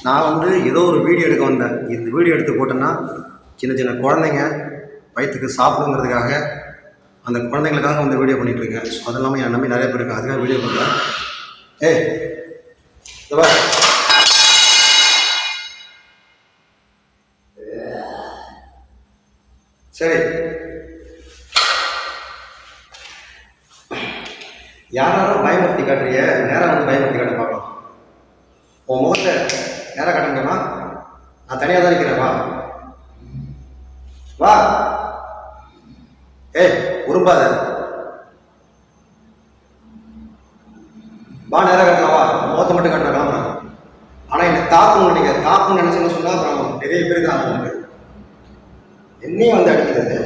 நான் ஏதோ ஒரு வீடியோ எடுக்க வந்தேன். இந்த வீடியோ எடுத்து போட்டேன்னா சின்ன குழந்தைங்க வயிற்றுக்கு சாப்பிடுங்கிறதுக்காக அந்த குழந்தைங்களுக்காக வீடியோ பண்ணிகிட்ருக்கேன். ஸோ அது இல்லாமல் என் நம்பி நிறைய பேர் இருக்கு, அதுக்காக வீடியோ பண்ணுறேன். ஏய் இதவா சரி, யாரும் பயமுறுத்தி காட்டுறிய, நேராக பயமுறுத்தி காட்ட பார்க்கலாம். உன் முகத்தை நேராக காட்ட முடியுமா? நான் தனியாக தான் இருக்கிறேன். வா. ஏய் உரும்பாத, வா, நேராக காட்டலாம். வா, முகத்தை மட்டும் காட்டலாம், கிளம்புறேன். ஆனால் என்னை தாக்கணும், நீங்கள் தாக்கணும்னு நினச்சின்னு சொன்னால் அப்புறம் நிறைய பேருக்கு தான் என்னையும் அடிக்கிறது.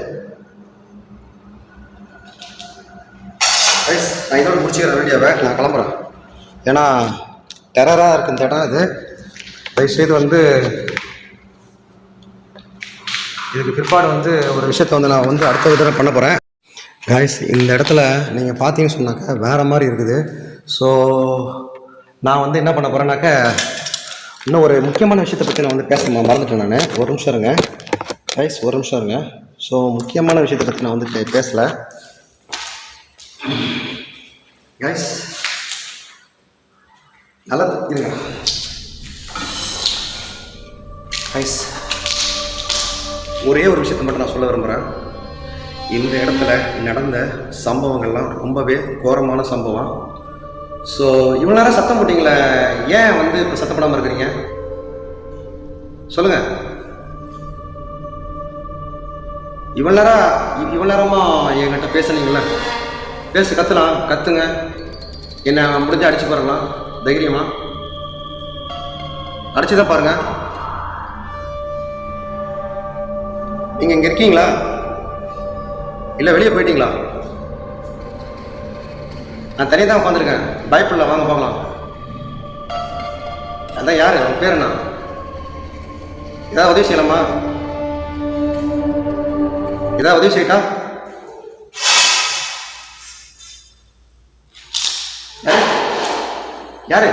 நான் இதோட முடிச்சுக்கிறேன் வீடியோவை. நான் கிளம்புறேன். ஏன்னா டெரராக இருக்கு இந்த இடம். இது தயவுசெய்து இதுக்கு பிற்பாடு ஒரு விஷயத்தை நான் அடுத்த விதத்தில் பண்ண போகிறேன். காய்ஸ் இந்த இடத்துல நீங்கள் பார்த்தீங்கன்னு சொன்னாக்கா வேறு மாதிரி இருக்குது. ஸோ நான் வந்து என்ன பண்ண போகிறேன்னாக்க இன்னும் ஒரு முக்கியமான விஷயத்தை பற்றி நான் வந்து பேச மறந்துட்டேன். நான் ஒரு நிமிஷம் இருங்க காய்ஸ், ஒரு நிமிஷம் இருங்க. ஸோ முக்கியமான விஷயத்தை பற்றி நான் வந்து பேசலை காய்ஸ். நல்லா இருங்க காய்ஸ். ஒரே ஒரு விஷயத்தை மட்டும் நான் சொல்ல விரும்புகிறேன். இந்த இடத்துல நடந்த சம்பவங்கள்லாம் ரொம்பவே கோரமான சம்பவம். ஸோ இவ்வளோ நேரம் சத்தம் போட்டிங்களே, ஏன் வந்து இப்போ சத்தப்படாமல் இருக்கிறீங்க சொல்லுங்கள்? இவ்வளோ நேரமாக என்கிட்ட பேசுனீங்களே, பேசு, கத்துங்க. என்ன முடிஞ்சு அடிச்சு பாருங்களா? தைரியமா அடிச்சுதான் பாருங்க. நீங்கள் இங்கே இருக்கீங்களா இல்லை வெளியே போயிட்டீங்களா? நான் தனியாக தான் உட்காந்துருக்கேன், பயப்படல, வாங்க பார்க்கலாம். அதான் யாரு, உன் பேர் என்ன? ஏதாவது உதவி செய்யலாமா? ஏதாவது உதவி செய்யட்டா? யாரு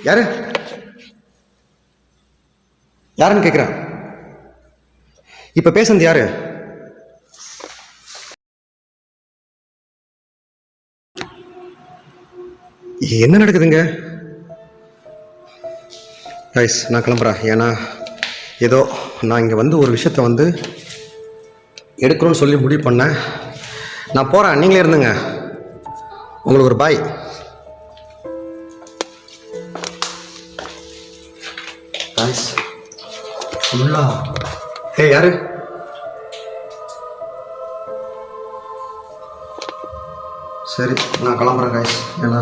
யாரு யாருன்னு கேட்குறேன். இப்போ பேசுனது யாரு? என்ன நடக்குதுங்க கைஸ்? நான் கிளம்புறேன். ஏன்னா ஏதோ நான் இங்கே வந்து ஒரு விஷயத்த வந்து எடுக்கணும்னு சொல்லி முடிவு பண்ணேன். நான் போகிறேன், நீங்களே இருந்துங்க. உங்களுக்கு ஒரு பாய். கைஸ் ஃபுல்லா யாரு? சரி நான் கிளம்புறேன் கைஸ். ஏன்னா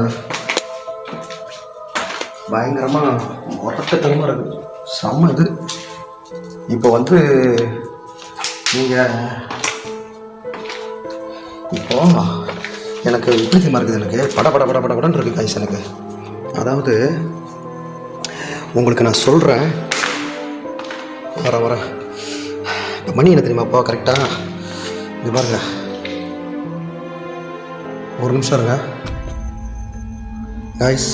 பயங்கரமாக முரட்டத்தனமாக இருக்குது, செம்ம இது. இப்போ வந்து நீங்கள் இப்போ எனக்கு எப்படி தெரியுமா இருக்குது, எனக்கு படன்னு இருக்குது கைஸ் எனக்கு. அதாவது உங்களுக்கு நான் சொல்கிறேன், வரேன். இப்போ மணி என்ன தெரியுமாப்பா கரெக்டாக? இது பாருங்க, ஒரு நிமிஷம் இருங்க காய்ஸ்.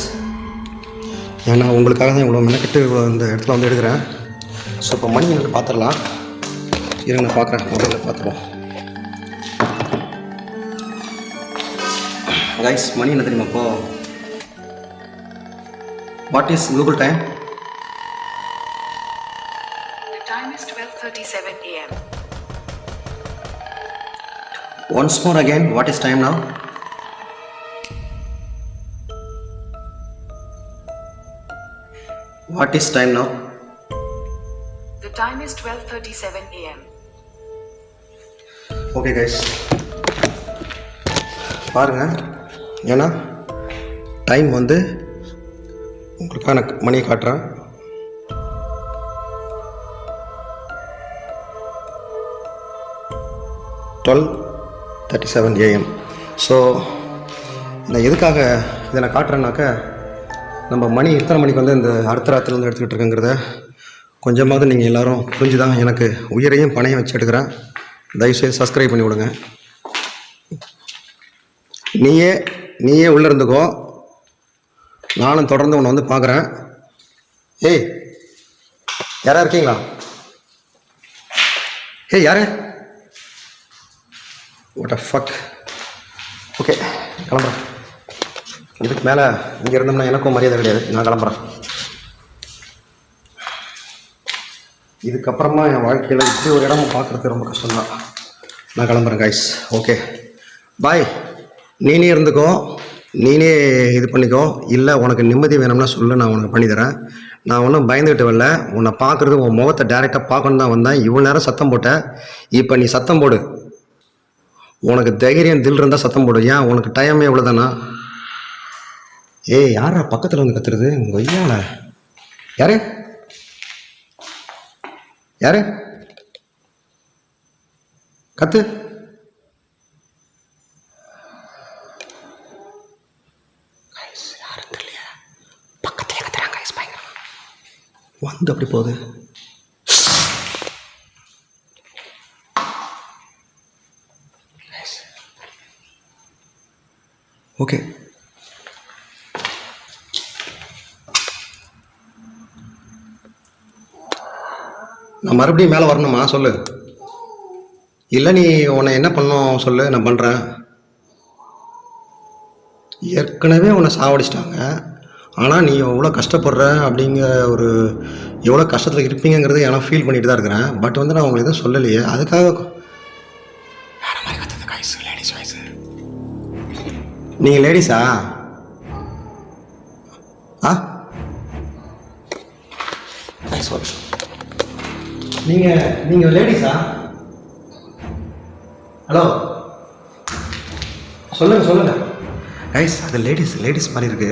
ஏன்னா உங்களுக்காக தான் இவ்வளோ மெனக்கெட்டு இந்த இடத்துல வந்து எடுக்கிறேன். ஸோ இப்போ மணி எனக்கு பார்த்துடலாம். இருங்க நான் பார்க்குறேன், மொபைலில் பார்த்துருவோம் காய்ஸ். மணி என்ன தெரியுமாப்போ? What is Google time? Time is 12:37 AM. Once more again, what is time now? What is time now? The time is 12:37 AM. Okay guys, பாருங்க. ஏன்னா டைம் வந்து உங்களுக்காக நான் மணியை காட்டுறேன். $12:37 AM. ஸோ நான் எதுக்காக இதை நான் காட்டுறேன்னாக்கா, நம்ம மணி எத்தனை மணிக்கு வந்து இந்த அடுத்த ராத்திரில வந்து எடுத்துக்கிட்டு இருக்குங்கிறத கொஞ்சமாவது நீங்கள் எல்லோரும் புரிஞ்சு தான் எனக்கு உயிரையும் பணையும் வச்சு எடுக்கிறேன். தயவுசெய்து சப்ஸ்கிரைப் பண்ணி விடுங்க. நீயே உள்ளே இருந்துக்கோ, நானும் தொடர்ந்து உன்னை வந்து பார்க்குறேன். ஏய் யாரா இருக்கீங்களா? யாரு? What a fuck. ஓகே கிளம்புறேன். இதுக்கு மேலே இங்கே இருந்தோம்னா எனக்கும் மரியாதை கிடையாது. நான் கிளம்புறேன். இதுக்கப்புறமா என் வாழ்க்கையில் இப்படி ஒரு இடமும் பார்க்குறது ரொம்ப கஷ்டம்தான். நான் கிளம்புறேன் கைஸ். Okay bye. நீனே இருந்துக்கோ, நீனே இது பண்ணிக்கோ. இல்லை உனக்கு நிம்மதி வேணும்னா சொல்லு, நான் உனக்கு பண்ணித்தரேன். நான் ஒன்றும் பயந்துக்கிட்டு வரல. உன்னை பார்க்குறது உன் முகத்தை டைரெக்டாக பார்க்கணும் தான் வந்தேன். இவ்வளோ நேரம் சத்தம் போட்டேன், இப்போ நீ சத்தம் போடு. உனக்கு தைரியம் தில் இருந்தால் சத்தம் போடு. ஏன் உனக்கு டைமே எவ்வளோ தானா? யாரா பக்கத்தில் வந்து கத்துறது? உங்கள் ஐயால யாரு கத்து? யாரும் தெரியலையா? பக்கத்துல கத்துறாங்க பயங்கரமா வந்து அப்படி போகுது. ஓகே, நான் மறுபடியும் மேலே வரணுமா சொல்லு, இல்லை நீ உன்னை என்ன பண்ணணும் சொல்லு, நான் பண்ணுறேன். ஏற்கனவே உன்னை சாவடிச்சிட்டாங்க, ஆனால் நீ எவ்வளோ கஷ்டப்படுற அப்படிங்கிற ஒரு எவ்வளோ கஷ்டத்தில் இருப்பீங்கிறது எனக்கு ஃபீல் பண்ணிட்டு தான் இருக்கிறேன். பட் வந்து நான் உங்களுக்கு எதுவும் சொல்லலையே, அதுக்காக வேற மாதிரி கற்றுது காய்ஸ், லேடிஸ் வாய்ஸ். நீங்கள் லேடிஸா? ஆ நீங்கள் லேடிஸா? ஹலோ, சொல்லுங்கள் கைஸ். அது லேடிஸ் மாதிரி இருக்கு.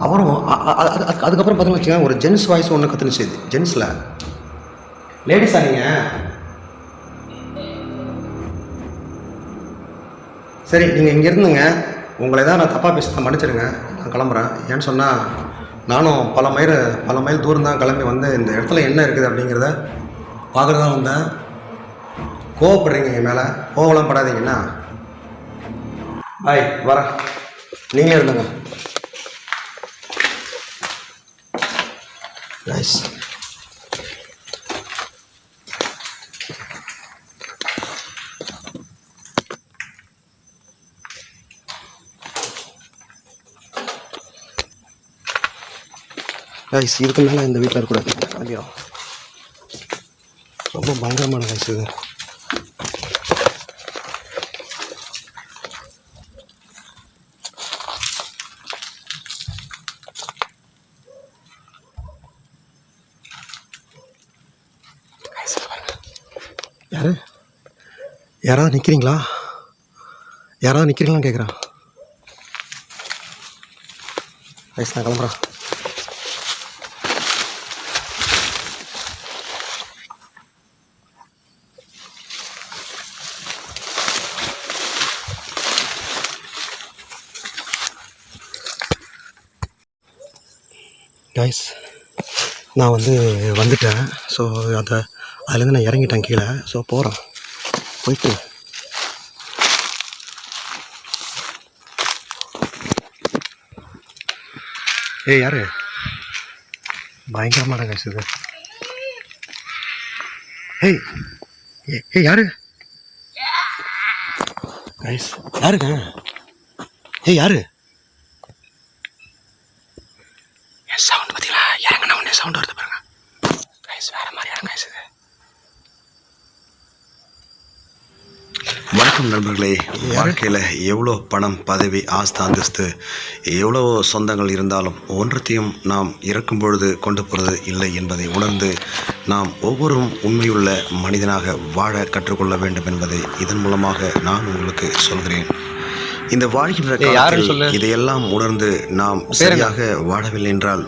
அப்புறம் அதுக்கப்புறம் பார்த்தோம்னு வச்சுக்கோங்க, ஒரு ஜென்ஸ் வாய்ஸ் ஒன்று கற்றுனுச்சு. ஜென்ஸில் லேடிஸா நீங்கள்? சரி, நீங்கள் இங்கே இருந்துங்க. உங்களை தான் நான் தப்பாக பேச மன்னிச்சிடுங்க, நான் கிளம்புறேன். ஏன்னு சொன்னால் நானும் பல மைல் தூரம் தான் கிளம்பி வந்து இந்த இடத்துல என்ன இருக்குது அப்படிங்கிறத பார்க்குறது தான் வந்தேன். கோவப்படுறீங்க என் மேலே, கோவலாம் படாதீங்கண்ணா. பாய், வரேன். நீங்களே இருந்துங்க. நைஸ். கைஸ், இதுக்கு மேலே இந்த வீட்டில் இருக்கக்கூடாது. ஐயோ, ரொம்ப பயங்கரமான கைஸ் இது. யாராவது நிற்கிறீங்களான்னு கேட்குறான். கைஸ், நான் கிளம்புறேன். கைஸ், நான் வந்துட்டேன். ஸோ அதுலேருந்து நான் இறங்கிட்டேன் கீழே. ஸோ போகிறேன், போயிட்டு யாரு பயங்கரமான கைஸ் இது. யாரு கைஸ்? யாருங்க? யாரு? சவுண்ட் பார்த்தீங்களா? இறங்கினா உடனே சவுண்ட் வருது பாருங்க கைஸ். வேற மாதிரி இடம் கைஸ் இது. வணக்கம் நண்பர்களே. வாழ்க்கையில் எவ்வளோ பணம், பதவி, ஆஸ்தி, அந்தஸ்து, எவ்வளோ சொந்தங்கள் இருந்தாலும் ஒன்றத்தையும் நாம் இறக்கும் பொழுது கொண்டு போகிறது இல்லை என்பதை உணர்ந்து நாம் ஒவ்வொருவரும் உண்மையுள்ள மனிதனாக வாழ கற்றுக்கொள்ள வேண்டும் என்பதை இதன் மூலமாக நான் உங்களுக்கு சொல்கிறேன். இந்த வாழ்கின்ற காலத்தில் இதையெல்லாம் உணர்ந்து நாம் சரியாக வாழவில்லை என்றால்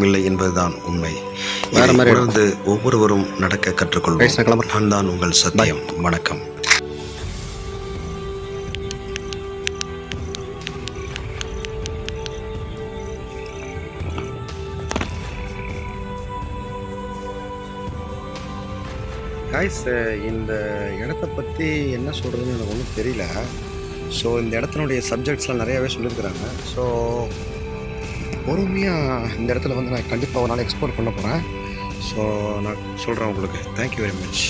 இல்லை என்பதுதான் உண்மை. உணர்ந்து ஒவ்வொருவரும் நடக்க கற்றுக்கொள்வோம். நான் தான் உங்கள் சத்தியம். வணக்கம். கைஸ், இந்த இடத்த பற்றி என்ன சொல்கிறதுன்னு எனக்கு ஒன்றும் தெரியல. ஸோ இந்த இடத்தினுடைய சப்ஜெக்ட்ஸ்லாம் நிறையாவே சொல்லியிருக்கிறாங்க. ஸோ பொறுமையாக இந்த இடத்துல நான் கண்டிப்பாக ஒரு நாள் எக்ஸ்ப்ளோர் பண்ண போகிறேன். ஸோ நான் சொல்கிறேன் உங்களுக்கு. Thank you very much.